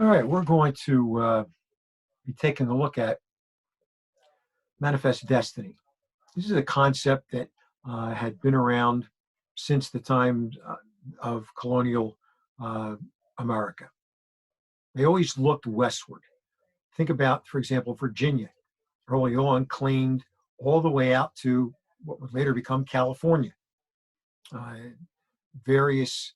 All right, we're going to be taking a look at manifest destiny. This is a concept that had been around since the time of colonial America. They always looked westward. Think about, for example, Virginia. Early on, claimed all the way out to what would later become California. Various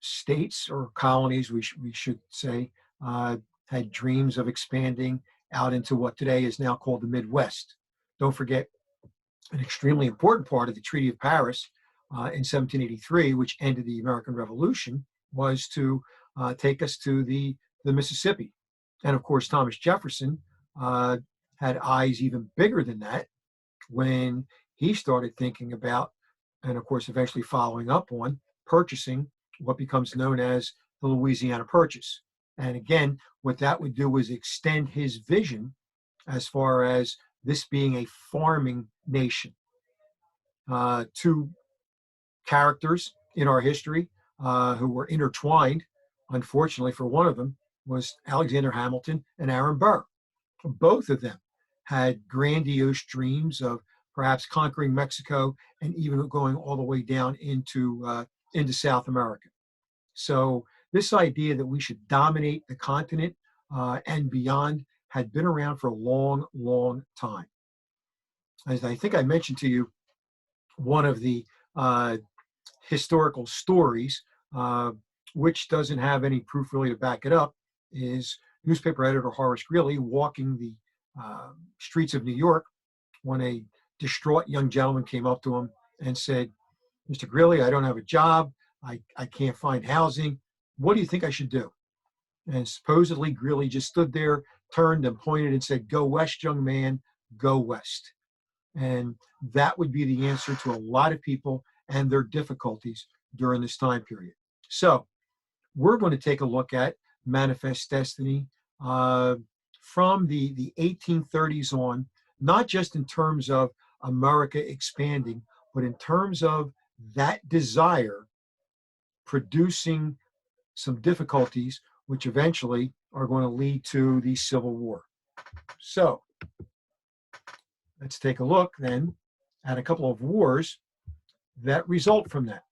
states or colonies, we should say, had dreams of expanding out into what today is now called the Midwest. Don't forget, an extremely important part of the Treaty of Paris in 1783, which ended the American Revolution, was to take us to the Mississippi. And of course, Thomas Jefferson had eyes even bigger than that when he started thinking about, and of course, eventually following up on, purchasing what becomes known as the Louisiana Purchase. And again, what that would do was extend his vision as far as this being a farming nation. Two characters in our history who were intertwined, unfortunately for one of them, was Alexander Hamilton and Aaron Burr. Both of them had grandiose dreams of perhaps conquering Mexico and even going all the way down into South America. So this idea that we should dominate the continent and beyond had been around for a long, long time. As I think I mentioned to you, one of the historical stories, which doesn't have any proof really to back it up, is newspaper editor Horace Greeley walking the streets of New York when a distraught young gentleman came up to him and said, "Mr. Greeley, I don't have a job. I can't find housing. What do you think I should do?" And supposedly Greeley just stood there, turned and pointed and said, "Go west, young man, go west." And that would be the answer to a lot of people and their difficulties during this time period. So we're going to take a look at manifest destiny from the 1830s on, not just in terms of America expanding, but in terms of that desire producing some difficulties, which eventually are going to lead to the Civil War. So let's take a look then at a couple of wars that result from that.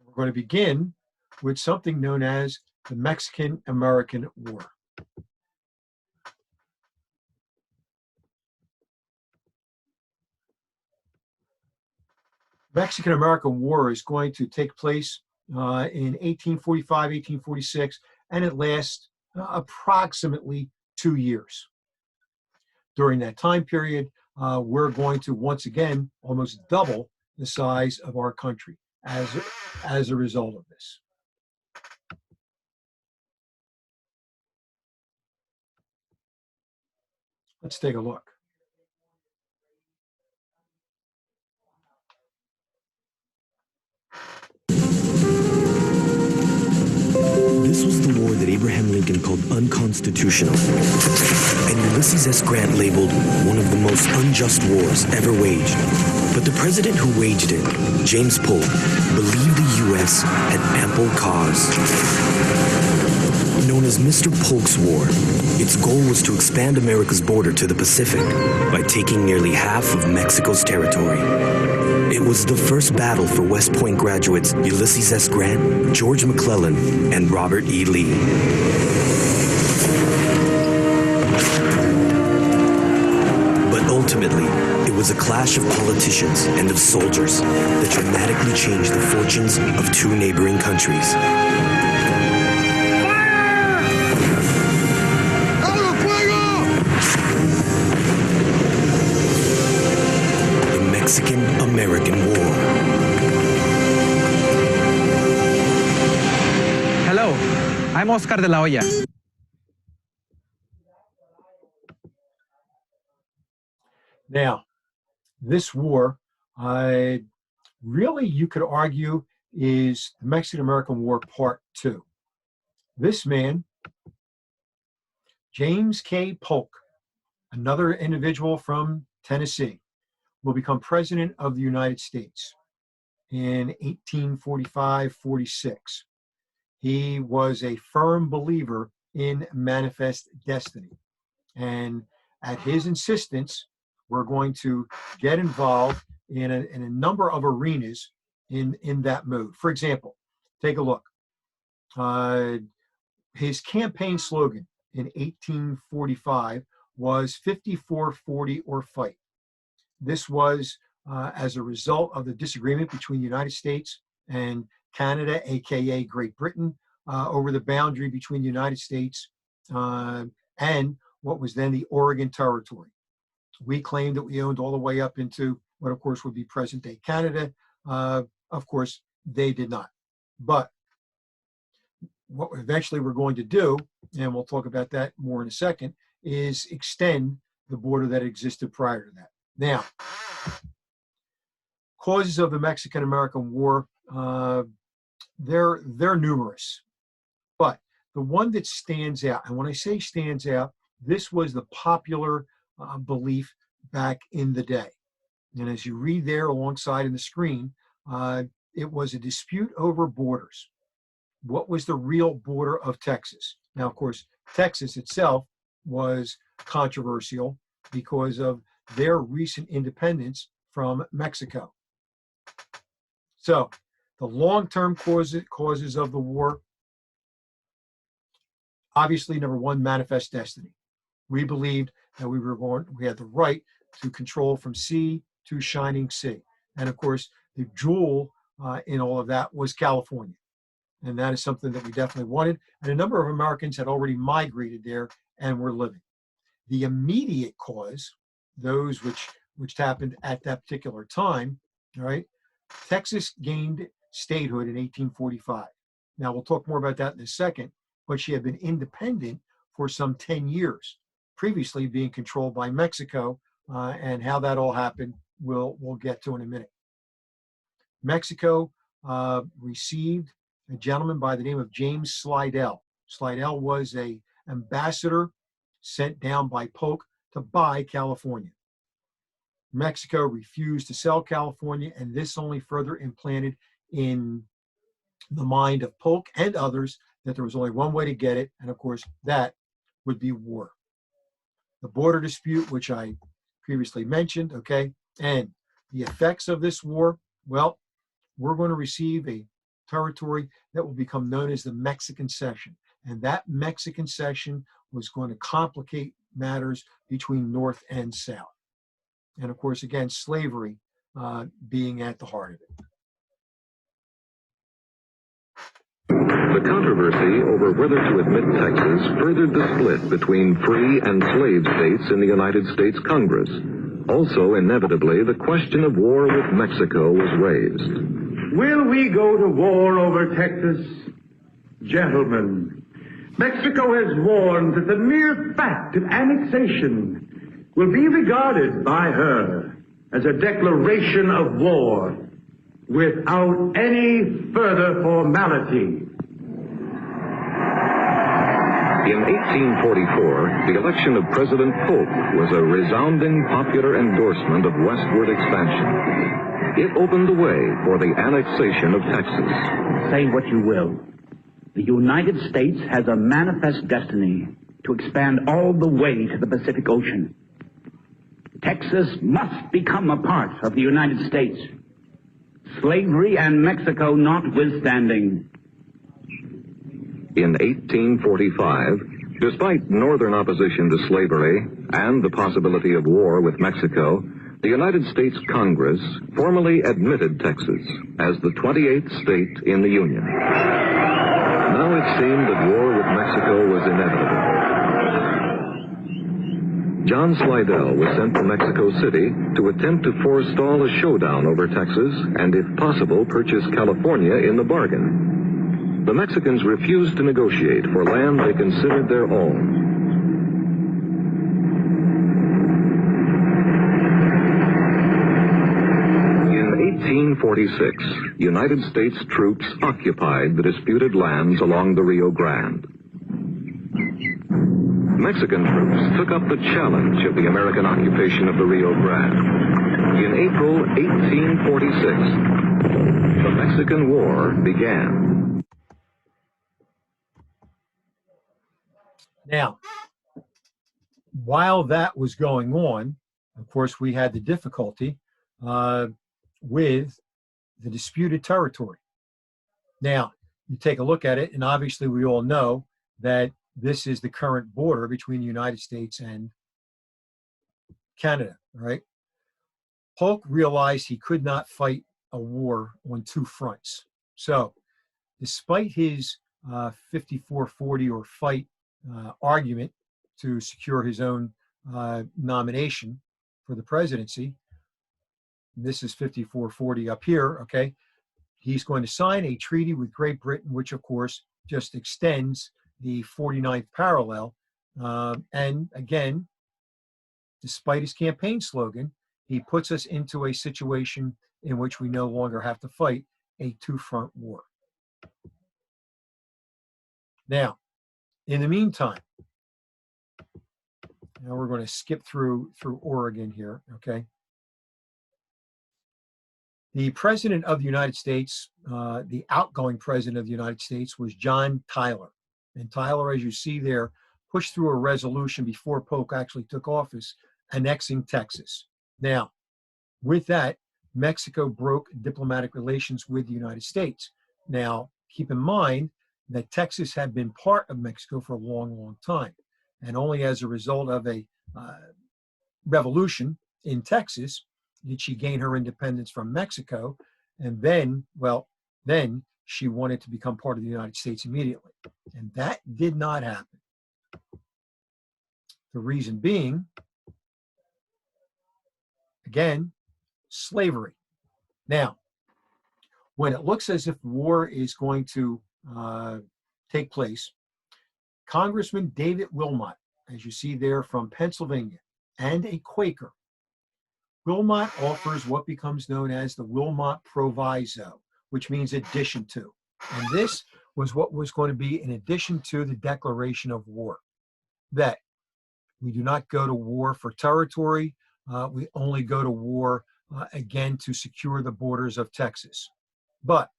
We're going to begin with something known as the Mexican-American War. Mexican-American War is going to take place in 1845, 1846, and it lasts approximately 2 years. During that time period, we're going to once again almost double the size of our country as a result of this. Let's take a look. This was the war that Abraham Lincoln called unconstitutional, and Ulysses S. Grant labeled one of the most unjust wars ever waged. But the president who waged it, James Polk, believed the U.S. had ample cause. Known as Mr. Polk's War, its goal was to expand America's border to the Pacific by taking nearly half of Mexico's territory. It was the first battle for West Point graduates Ulysses S. Grant, George McClellan, and Robert E. Lee. But ultimately, it was a clash of politicians and of soldiers that dramatically changed the fortunes of two neighboring countries. Mexican-American War. Hello, I'm Oscar de la Hoya. Now, this war, really you could argue, is the Mexican-American War Part 2. This man, James K. Polk, another individual from Tennessee, will become president of the United States in 1845-46. He was a firm believer in manifest destiny. And at his insistence, we're going to get involved in a number of arenas in that move. For example, take a look. His campaign slogan in 1845 was 54-40 or fight. This was as a result of the disagreement between the United States and Canada, aka Great Britain, over the boundary between the United States and what was then the Oregon Territory. We claimed that we owned all the way up into what, of course, would be present-day Canada. Of course, they did not. But what eventually we're going to do, and we'll talk about that more in a second, is extend the border that existed prior to that. Now, causes of the Mexican-American War, they're numerous. But the one that stands out, and when I say stands out, this was the popular belief back in the day. And as you read there alongside in the screen, it was a dispute over borders. What was the real border of Texas? Now, of course, Texas itself was controversial because of their recent independence from Mexico. So, the long-term causes of the war, obviously, number one, manifest destiny. We believed that we had the right to control from sea to shining sea. And of course, the jewel in all of that was California. And that is something that we definitely wanted. And a number of Americans had already migrated there and were living. The immediate cause, those which happened at that particular time, all right, Texas gained statehood in 1845. Now, we'll talk more about that in a second, but she had been independent for some 10 years, previously being controlled by Mexico, and how that all happened, we'll get to in a minute. Mexico received a gentleman by the name of James Slidell. Slidell was an ambassador sent down by Polk to buy California. Mexico refused to sell California, and this only further implanted in the mind of Polk and others that there was only one way to get it, and of course, that would be war. The border dispute, which I previously mentioned, okay, and the effects of this war, well, we're going to receive a territory that will become known as the Mexican Cession. And that Mexican Cession was going to complicate matters between North and South. And of course, again, slavery being at the heart of it. The controversy over whether to admit Texas furthered the split between free and slave states in the United States Congress. Also, inevitably, the question of war with Mexico was raised. Will we go to war over Texas? Gentlemen, Mexico has warned that the mere fact of annexation will be regarded by her as a declaration of war without any further formality. In 1844, the election of President Polk was a resounding popular endorsement of westward expansion. It opened the way for the annexation of Texas. Say what you will, the United States has a manifest destiny to expand all the way to the Pacific Ocean. Texas must become a part of the United States, slavery and Mexico notwithstanding. In 1845, despite northern opposition to slavery and the possibility of war with Mexico, the United States Congress formally admitted Texas as the 28th state in the Union. Now it seemed that war with Mexico was inevitable. John Slidell was sent to Mexico City to attempt to forestall a showdown over Texas and, if possible, purchase California in the bargain. The Mexicans refused to negotiate for land they considered their own. In 1846, United States troops occupied the disputed lands along the Rio Grande. Mexican troops took up the challenge of the American occupation of the Rio Grande. In April 1846, the Mexican War began. Now, while that was going on, of course, we had the difficulty with the disputed territory. Now, you take a look at it, and obviously we all know that this is the current border between the United States and Canada, right? Polk realized he could not fight a war on two fronts. So, despite his 54-40 or fight argument to secure his own nomination for the presidency, this is 54-40 up here, okay? He's going to sign a treaty with Great Britain, which of course just extends the 49th parallel. And again, despite his campaign slogan, he puts us into a situation in which we no longer have to fight a two-front war. Now, in the meantime, now we're going to skip through Oregon here, okay? The President of the United States, the outgoing President of the United States, was John Tyler. And Tyler, as you see there, pushed through a resolution before Polk actually took office, annexing Texas. Now, with that, Mexico broke diplomatic relations with the United States. Now, keep in mind that Texas had been part of Mexico for a long, long time. And only as a result of a revolution in Texas did she gain her independence from Mexico. And then, well, then she wanted to become part of the United States immediately. And that did not happen. The reason being, again, slavery. Now, when it looks as if war is going to take place, Congressman David Wilmot, as you see there from Pennsylvania, and a Quaker, Wilmot offers what becomes known as the Wilmot Proviso, which means addition to. And this was what was going to be in addition to the declaration of war, that we do not go to war for territory, we only go to war again to secure the borders of Texas. But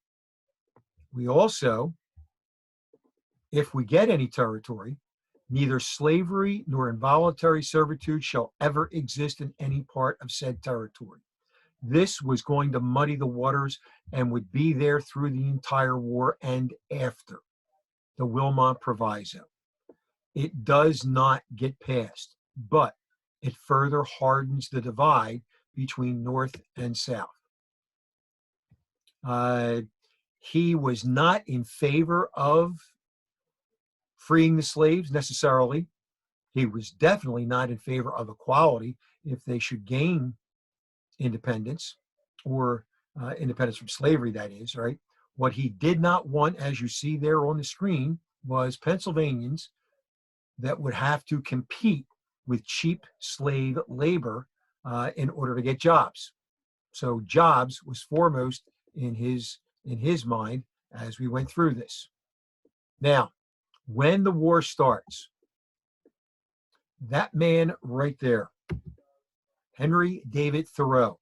we also, if we get any territory, neither slavery nor involuntary servitude shall ever exist in any part of said territory. This was going to muddy the waters and would be there through the entire war and after. The Wilmot Proviso. It does not get passed, but it further hardens the divide between North and South. He was not in favor of freeing the slaves necessarily. He was definitely not in favor of equality if they should gain independence, or independence from slavery, that is, right? What he did not want, as you see there on the screen, was Pennsylvanians that would have to compete with cheap slave labor in order to get jobs. So jobs was foremost in his mind as we went through this. Now, when the war starts, that man right there, Henry David Thoreau,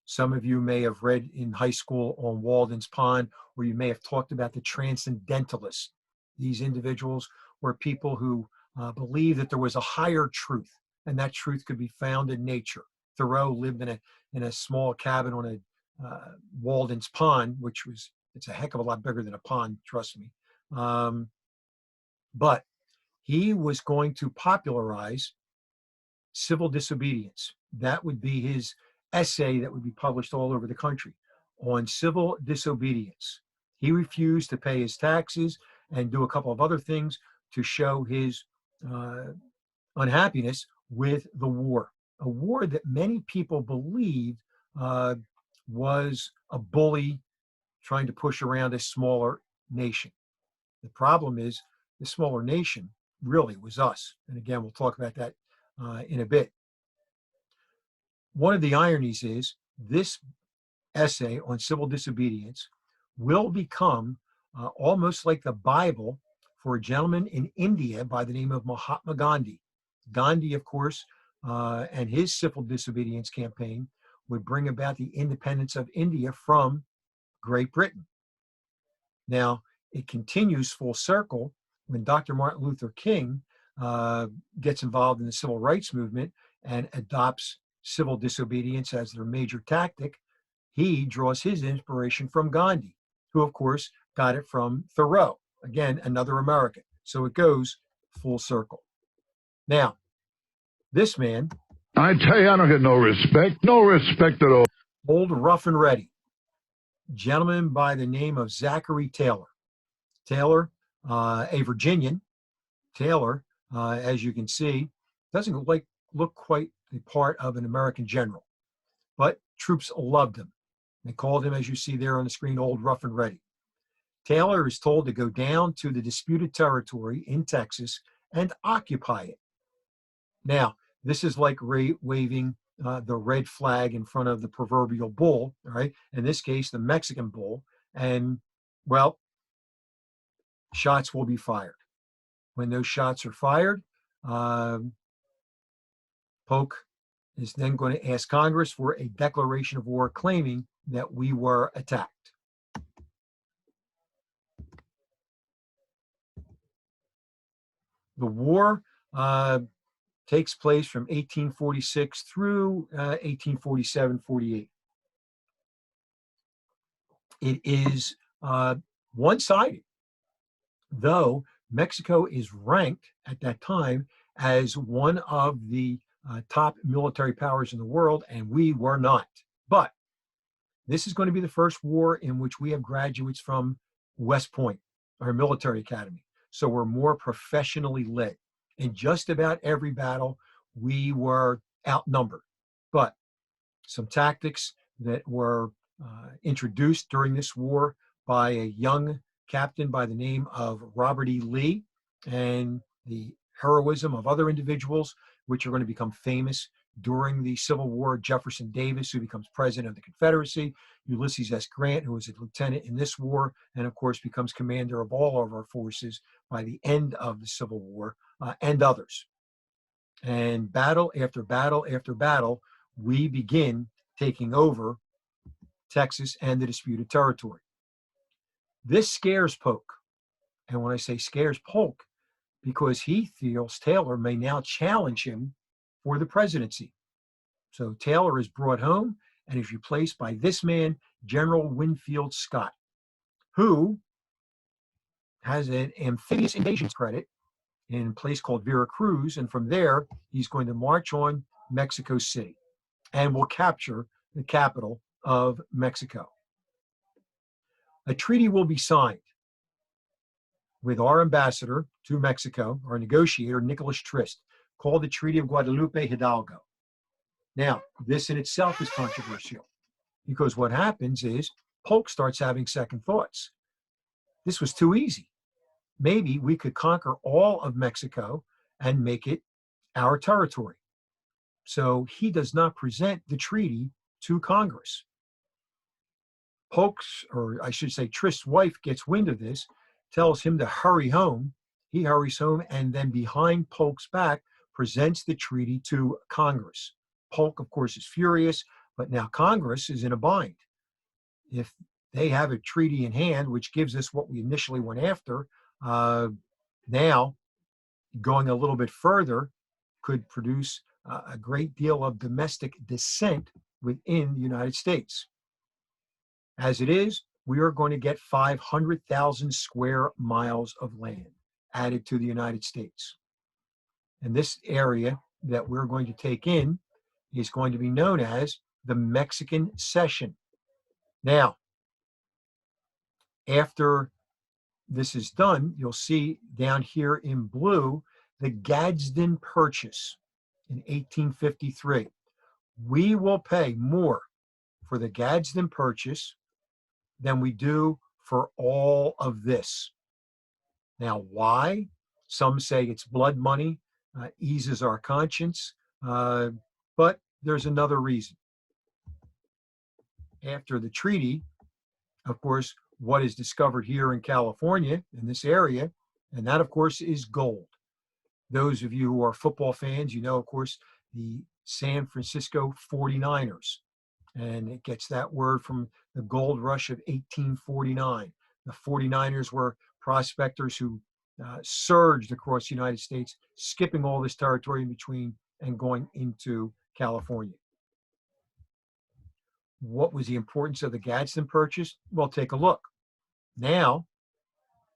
some of you may have read in high school on Walden's Pond, or you may have talked about the transcendentalists. These individuals were people who believed that there was a higher truth, and that truth could be found in nature. Thoreau lived in a small cabin on a Walden's Pond, which was, it's a heck of a lot bigger than a pond, trust me. But he was going to popularize civil disobedience. That would be his essay that would be published all over the country on civil disobedience. He refused to pay his taxes and do a couple of other things to show his unhappiness with the war, a war that many people believed was a bully trying to push around a smaller nation. The problem is the smaller nation really was us. And again, we'll talk about that in a bit. One of the ironies is this essay on civil disobedience will become almost like the Bible for a gentleman in India by the name of Mahatma Gandhi. Gandhi, of course, and his civil disobedience campaign would bring about the independence of India from Great Britain. Now, it continues full circle when Dr. Martin Luther King gets involved in the civil rights movement and adopts civil disobedience as their major tactic. He draws his inspiration from Gandhi, who, of course, got it from Thoreau, again, another American. So it goes full circle. Now, this man, I tell you, I don't get no respect at all. Old Rough and Ready, gentleman by the name of Zachary Taylor. Taylor, a Virginian. Taylor, as you can see, doesn't look quite the part of an American general, but troops loved him. They called him, as you see there on the screen, Old Rough and Ready. Taylor is told to go down to the disputed territory in Texas and occupy it. Now, this is like waving the red flag in front of the proverbial bull, all right? In this case, the Mexican bull. And, well, shots will be fired. When those shots are fired, Polk is then going to ask Congress for a declaration of war claiming that we were attacked. The war takes place from 1846 through 1847-48. It is one-sided, though Mexico is ranked at that time as one of the top military powers in the world, and we were not. But this is going to be the first war in which we have graduates from West Point, our military academy. So we're more professionally led. In just about every battle, we were outnumbered. But some tactics that were introduced during this war by a young captain by the name of Robert E. Lee, and the heroism of other individuals, which are going to become famous during the Civil War. Jefferson Davis, who becomes president of the Confederacy, Ulysses S. Grant, who was a lieutenant in this war, and of course becomes commander of all of our forces by the end of the Civil War, and others. And battle after battle after battle, we begin taking over Texas and the disputed territory. This scares Polk. And when I say scares Polk, because he feels Taylor may now challenge him for the presidency. So Taylor is brought home and is replaced by this man, General Winfield Scott, who has an amphibious invasion credit in a place called Veracruz. And from there, he's going to march on Mexico City and will capture the capital of Mexico. A treaty will be signed with our ambassador to Mexico, our negotiator, Nicholas Trist, called the Treaty of Guadalupe Hidalgo. Now, this in itself is controversial because what happens is Polk starts having second thoughts. This was too easy. Maybe we could conquer all of Mexico and make it our territory. So he does not present the treaty to Congress. Polk's, or I should say Trist's wife, gets wind of this, tells him to hurry home. He hurries home and then behind Polk's back presents the treaty to Congress. Polk, of course, is furious, but now Congress is in a bind. If they have a treaty in hand, which gives us what we initially went after, now going a little bit further could produce a great deal of domestic dissent within the United States. As it is, we are going to get 500,000 square miles of land added to the United States. And this area that we're going to take in is going to be known as the Mexican Cession. Now, after this is done, you'll see down here in blue the Gadsden Purchase in 1853. We will pay more for the Gadsden Purchase than we do for all of this. Now, why? Some say it's blood money, eases our conscience, but there's another reason. After the treaty, of course, what is discovered here in California, in this area, And that, of course, is gold. Those of you who are football fans, you know, of course, the San Francisco 49ers. And it gets that word from the gold rush of 1849. The 49ers were prospectors who surged across the United States, skipping all this territory in between and going into California. What was the importance of the Gadsden Purchase? Well, take a look. Now,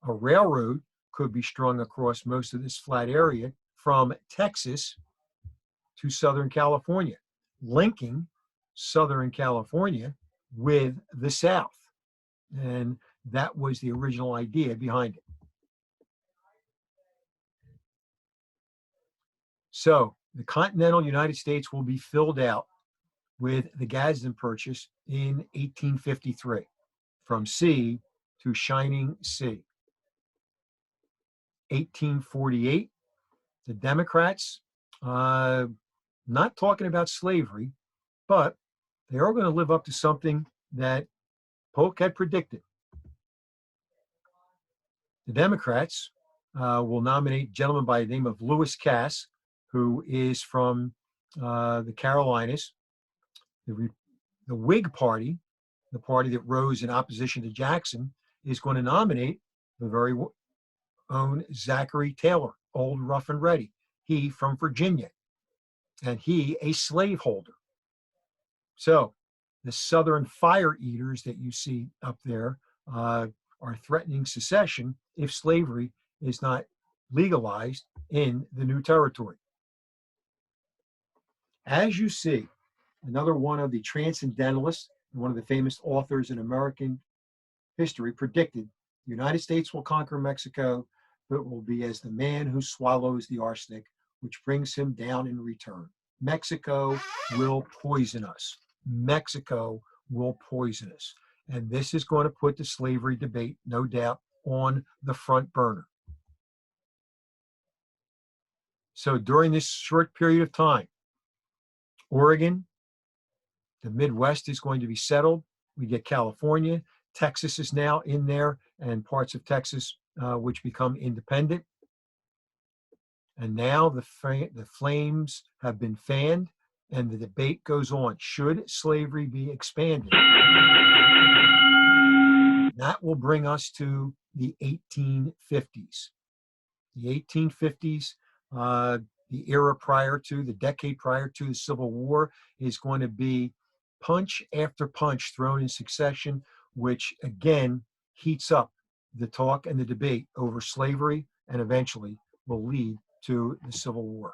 a railroad could be strung across most of this flat area from Texas to Southern California, linking Southern California with the South. And that was the original idea behind it. So the continental United States will be filled out with the Gadsden Purchase in 1853, from sea to shining sea. 1848, the Democrats, not talking about slavery, but they are going to live up to something that Polk had predicted. The Democrats will nominate a gentleman by the name of Lewis Cass, who is from the Carolinas. The Whig Party, the party that rose in opposition to Jackson, is going to nominate the very own Zachary Taylor, old Rough and Ready, he from Virginia, and he a slaveholder. So the Southern fire eaters that you see up there are threatening secession if slavery is not legalized in the new territory. As you see, another one of the transcendentalists, one of the famous authors in American history, predicted the United States will conquer Mexico, but it will be as the man who swallows the arsenic, which brings him down in return. Mexico will poison us. Mexico will poison us. And this is going to put the slavery debate, no doubt, on the front burner. So during this short period of time, Oregon, the Midwest is going to be settled. We get California. Texas is now in there, and parts of Texas which become independent. And now the flames have been fanned, and the debate goes on. Should slavery be expanded? That will bring us to the 1850s. The 1850s, the era prior to, the decade prior to the Civil War, is going to be punch after punch thrown in succession, which again heats up the talk and the debate over slavery, and eventually will lead to the Civil War.